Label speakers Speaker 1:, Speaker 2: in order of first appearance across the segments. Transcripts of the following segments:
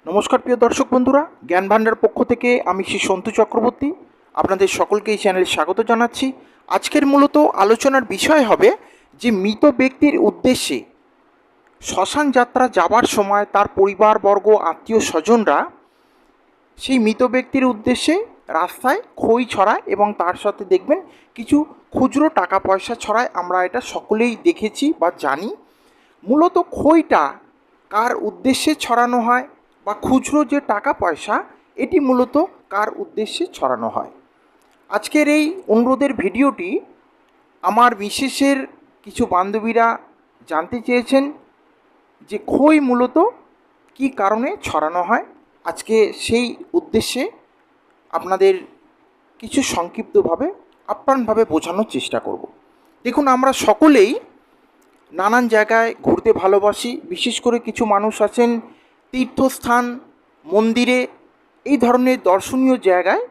Speaker 1: নমস্কার প্রিয় দর্শক বন্ধুরা, জ্ঞান ভান্ডার পক্ষ থেকে আমি শ্রী সন্তু চক্রবর্তী আপনাদের সকলকে এই চ্যানেলে স্বাগত জানাচ্ছি। আজকের মূলত আলোচনার বিষয় হবে যে মৃত ব্যক্তির উদ্দেশ্যে শ্মশান যাত্রা যাবার সময় তার পরিবারবর্গ, আত্মীয় স্বজনরা সেই মৃত ব্যক্তির উদ্দেশ্যে রাস্তায় খই ছড়ায় এবং তার সাথে দেখবেন কিছু খুচরো টাকা পয়সা ছড়ায়। আমরা এটা সকলেই দেখেছি বা জানি। মূলত খইটা কার উদ্দেশ্যে ছড়ানো হয় বা খুচরো যে টাকা পয়সা এটি মূলত কার উদ্দেশ্যে ছড়ানো হয়। আজকের এই অনুরোধের ভিডিওটি আমার মিসেসের কিছু বান্ধবীরা জানতে চেয়েছেন যে খই মূলত কী কারণে ছড়ানো হয়। আজকে সেই উদ্দেশ্যে আপনাদের কিছু সংক্ষিপ্তভাবে আপ্রাণভাবে বোঝানোর চেষ্টা করব। দেখুন, আমরা সকলেই নানান জায়গায় ঘুরতে ভালোবাসি। বিশেষ করে কিছু মানুষ আছেন তীর্থস্থান, মন্দিরে, এই ধরনের দর্শনীয় জায়গায়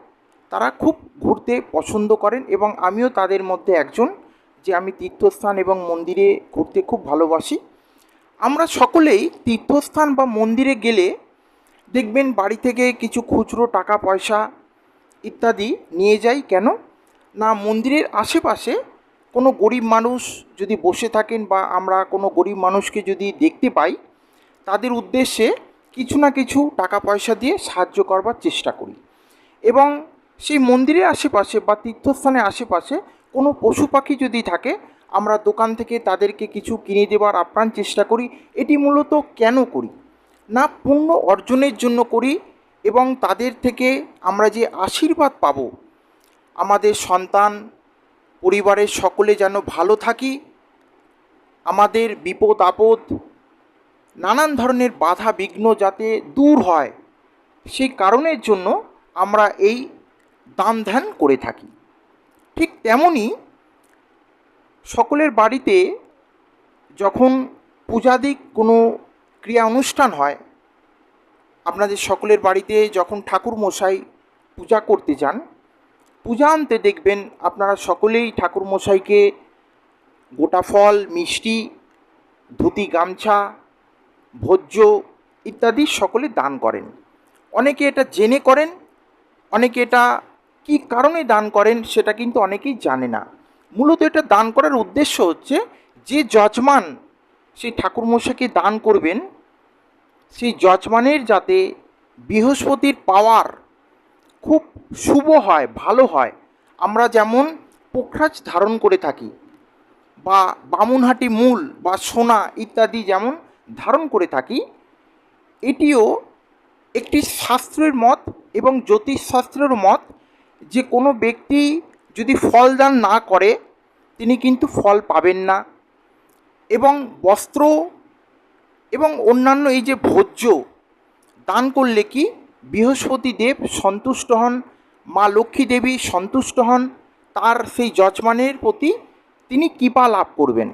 Speaker 1: তারা খুব ঘুরতে পছন্দ করেন এবং আমিও তাদের মধ্যে একজন, যে আমি তীর্থস্থান এবং মন্দিরে ঘুরতে খুব ভালোবাসি। আমরা সকলেই তীর্থস্থান বা মন্দিরে গেলে দেখবেন বাড়ি থেকে কিছু খুচরো টাকা পয়সা ইত্যাদি নিয়ে যাই। কেন না, মন্দিরের আশেপাশে কোনো গরিব মানুষ যদি বসে থাকেন বা আমরা কোনো গরিব মানুষকে যদি দেখতে পাই, তাদের উদ্দেশ্যে কিছু না কিছু টাকা পয়সা দিয়ে সাহায্য করবার চেষ্টা করি। এবং সেই মন্দিরের আশেপাশে বা তীর্থস্থানের আশেপাশে কোনো পশু পাখি যদি থাকে, আমরা দোকান থেকে তাদেরকে কিছু কিনে দেওয়ার আপ্রাণ চেষ্টা করি। এটি মূলত কেন করি না, পুণ্য অর্জনের জন্য করি এবং তাদের থেকে আমরা যে আশীর্বাদ পাবো, আমাদের সন্তান পরিবারের সকলে যেন ভালো থাকি, আমাদের বিপদ আপদ নানান ধরনের বাধা বিঘ্ন যাতে দূর হয়, সেই কারণের জন্য আমরা এই দান ধ্যান করে থাকি। ঠিক তেমনই সকলের বাড়িতে যখন পূজাদিক কোনো ক্রিয়া অনুষ্ঠান হয়, আপনাদের সকলের বাড়িতে যখন ঠাকুর মশাই পূজা করতে যান, পূজা আনতে দেখবেন আপনারা সকলেই ঠাকুর মশাইকে গোটা ফল, মিষ্টি, ধুতি, গামছা, ভোজ্য ইত্যাদি সকলে দান করেন। অনেকে এটা জেনে করেন, অনেকে এটা কী কারণে দান করেন সেটা কিন্তু অনেকেই জানে না। মূলত এটা দান করার উদ্দেশ্য হচ্ছে যে যজমান সেই ঠাকুরমশাইকে দান করবেন, সেই যজমানের যাতে বৃহস্পতির পাওয়ার খুব শুভ হয়, ভালো হয়। আমরা যেমন পোখরাজ ধারণ করে থাকি বা বামুনহাটি মূল বা সোনা ইত্যাদি যেমন ধারণ করে থাকি, এটিও একটি শাস্ত্রের মত এবং জ্যোতিষশাস্ত্রের মত যে কোনো ব্যক্তি যদি ফলদান না করে তিনি কিন্তু ফল পাবেন না। এবং বস্ত্র এবং অন্যান্য এই যে ভোজ্য দান করলে কি বৃহস্পতি দেব সন্তুষ্ট হন, মা লক্ষ্মী দেবী সন্তুষ্ট হন, তার সেই যজমানের প্রতি তিনি কৃপা লাভ করবেন।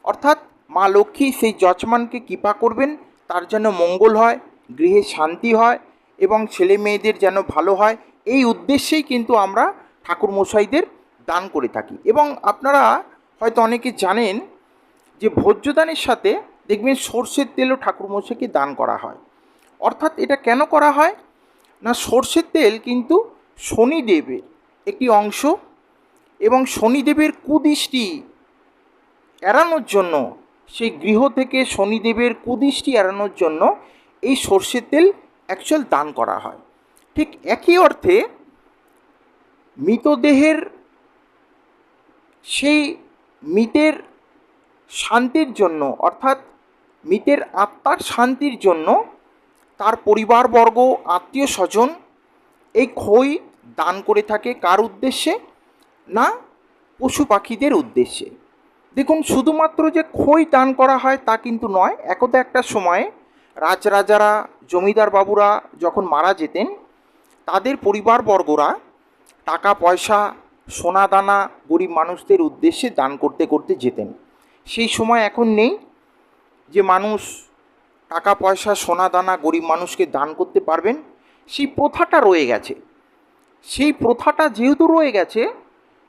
Speaker 1: অর্থাৎ মা লক্ষ্মী সেই যজমানকে কৃপা করবেন, তার যেন মঙ্গল হয়, গৃহে শান্তি হয় এবং ছেলে মেয়েদের যেন ভালো হয়। এই উদ্দেশ্যেই কিন্তু আমরা ঠাকুরমশাইদের দান করে থাকি। এবং আপনারা হয়তো অনেকে জানেন যে ভোজ্যদানের সাথে দেখবেন সর্ষের তেলও ঠাকুরমশাইকে দান করা হয়। অর্থাৎ এটা কেন করা হয় না, সর্ষের তেল কিন্তু শনিদেবের একটি অংশ এবং শনিদেবের কুদৃষ্টি এড়ানোর জন্য, সেই গৃহ থেকে শনিদেবের কুদৃষ্টি এড়ানোর জন্য এই সর্ষের তেল অ্যাকচুয়াল দান করা হয়। ঠিক একই অর্থে মৃতদেহের সেই মৃতের শান্তির জন্য, অর্থাৎ মৃতের আত্মার শান্তির জন্য তার পরিবারবর্গ, আত্মীয় স্বজন এই খই দান করে থাকে। কার উদ্দেশ্যে না, পশু পাখিদের উদ্দেশ্যে। দেখুন, শুধুমাত্র যে খই দান করা হয় তা কিন্তু নয়। একদা একটা সময়ে রাজরাজারা, জমিদার বাবুরা যখন মারা যেতেন, তাদের পরিবারবর্গরা টাকা পয়সা, সোনা দানা গরিব মানুষদের উদ্দেশ্যে দান করতে করতে যেতেন। সেই সময় এখন নেই যে মানুষ টাকা পয়সা, সোনা দানা গরিব মানুষকে দান করতে পারবেন। সেই প্রথাটা রয়ে গেছে। সেই প্রথাটা যেহেতু রয়ে গেছে,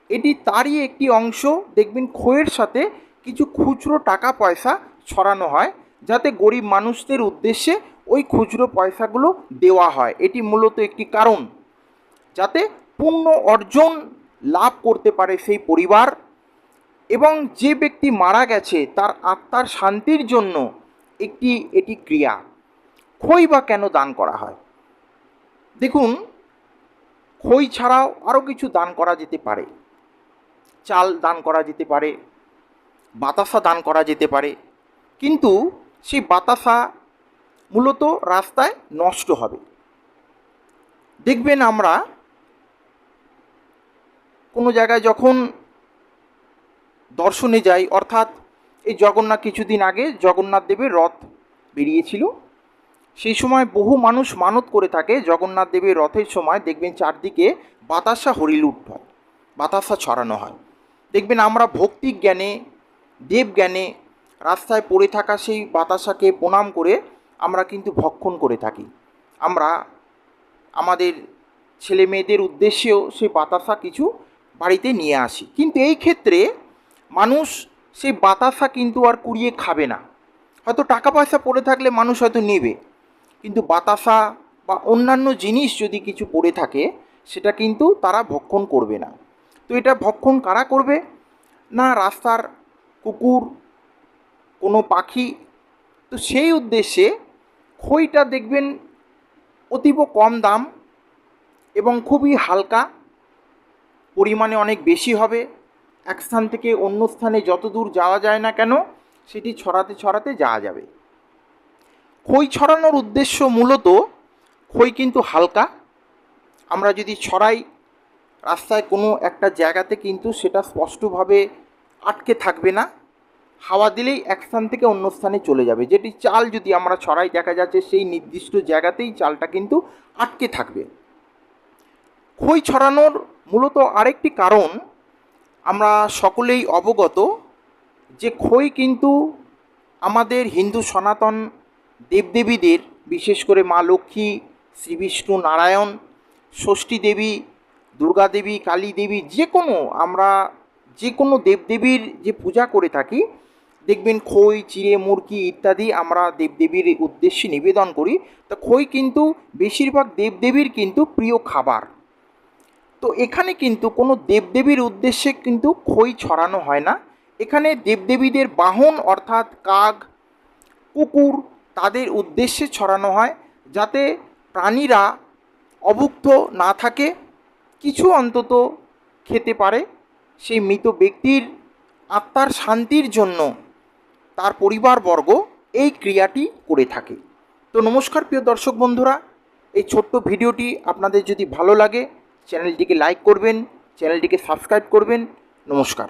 Speaker 1: এটি তারই একটি অংশ। দেখবেন খইয়ের সাথে কিছু খুচরো টাকা পয়সা ছড়ানো হয় যাতে গরিব মানুষদের উদ্দেশ্যে ওই খুচরো পয়সাগুলো দেওয়া হয়। এটি মূলত একটি কারণ, যাতে পুণ্য অর্জন লাভ করতে পারে সেই পরিবার, এবং যে ব্যক্তি মারা গেছে তার আত্মার শান্তির জন্য এটি ক্রিয়া। খই বা কেন দান করা হয়? দেখুন, খই ছাড়াও আরও কিছু দান করা যেতে পারে। চাল দান করা যেতে পারে, বাতাসা দান করা যেতে পারে, কিন্তু সেই বাতাসা মূলত রাস্তায় নষ্ট হবে। দেখবেন আমরা কোনো জায়গায় যখন দর্শনে যাই, অর্থাৎ এই জগন্নাথ, কিছুদিন আগে জগন্নাথ দেবের রথ বেরিয়েছিল, সেই সময় বহু মানুষ মানত করে থাকে। জগন্নাথ দেবের রথের সময় দেখবেন চারদিকে বাতাসা হরিলুট হয়, বাতাসা ছড়ানো হয়। দেখবেন আমরা ভক্তি জ্ঞানে, দেব জ্ঞানে রাস্তায় পড়ে থাকা সেই বাতাসাকে প্রণাম করে আমরা কিন্তু ভক্ষণ করে থাকি। আমরা আমাদের ছেলে মেয়েদের উদ্দেশ্যেও সেই বাতাসা কিছু বাড়িতে নিয়ে আসি, কিন্তু এই ক্ষেত্রে মানুষ সেই বাতাসা কিন্তু আর কুড়িয়ে খাবে না। হয়তো টাকা পয়সা পড়ে থাকলে মানুষ হয়তো নেবে, কিন্তু বাতাসা বা অন্যান্য জিনিস যদি কিছু পড়ে থাকে সেটা কিন্তু তারা ভক্ষণ করবে না। তো এটা ভক্ষণ কারা করবে? না রাস্তার কুকুর, কোনো পাখি। তো সেই উদ্দেশ্যে খইটা দেখবেন অতীব কম দাম এবং খুবই হালকা, পরিমাণে অনেক বেশি হবে। এক স্থান থেকে অন্য স্থানে যত দূর যাওয়া যায় না কেন, সেটি ছড়াতে ছড়াতে যাওয়া যাবে। খই ছড়ানোর উদ্দেশ্য মূলত, খই কিন্তু হালকা, আমরা যদি ছড়াই রাস্তায় কোনো একটা জায়গাতে কিন্তু সেটা স্পষ্টভাবে আটকে থাকবে না, হাওয়া দিলেই এক স্থান থেকে অন্য স্থানে চলে যাবে। যেটি চাল যদি আমরা ছড়াই, দেখা যাচ্ছে সেই নির্দিষ্ট জায়গাতেই চালটা কিন্তু আটকে থাকবে। খই ছড়ানোর মূলত আরেকটি কারণ আমরা সকলেই অবগত, যে খই কিন্তু আমাদের হিন্দু সনাতন দেবদেবীদের, বিশেষ করে মা লক্ষ্মী, শ্রী বিষ্ণু, নারায়ণ, ষষ্ঠী দেবী, দুর্গা দেবী, কালী দেবী, আমরা যে কোনো দেবদেবীর যে পূজা করে থাকি, দেখবেন খই, চিড়ে, মুরগি ইত্যাদি আমরা দেবদেবীর উদ্দেশ্যে নিবেদন করি। তা খই কিন্তু বেশিরভাগ দেবদেবীর কিন্তু প্রিয় খাবার। তো এখানে কিন্তু কোনো দেবদেবীর উদ্দেশ্যে কিন্তু খই ছড়ানো হয় না। এখানে দেবদেবীদের বাহন অর্থাৎ কাক, কুকুর, তাদের উদ্দেশ্যে ছড়ানো হয়, যাতে প্রাণীরা অভুক্ত না থাকে, কিছু অন্তত খেতে পারে। সেই মৃত ব্যক্তির আত্মার শান্তির জন্য তার পরিবারবর্গ এই ক্রিয়াটি করে থাকে। তো নমস্কার প্রিয় দর্শক বন্ধুরা, এই ছোট্ট ভিডিওটি আপনাদের যদি ভালো লাগে চ্যানেলটিকে লাইক করবেন, চ্যানেলটিকে সাবস্ক্রাইব করবেন। নমস্কার।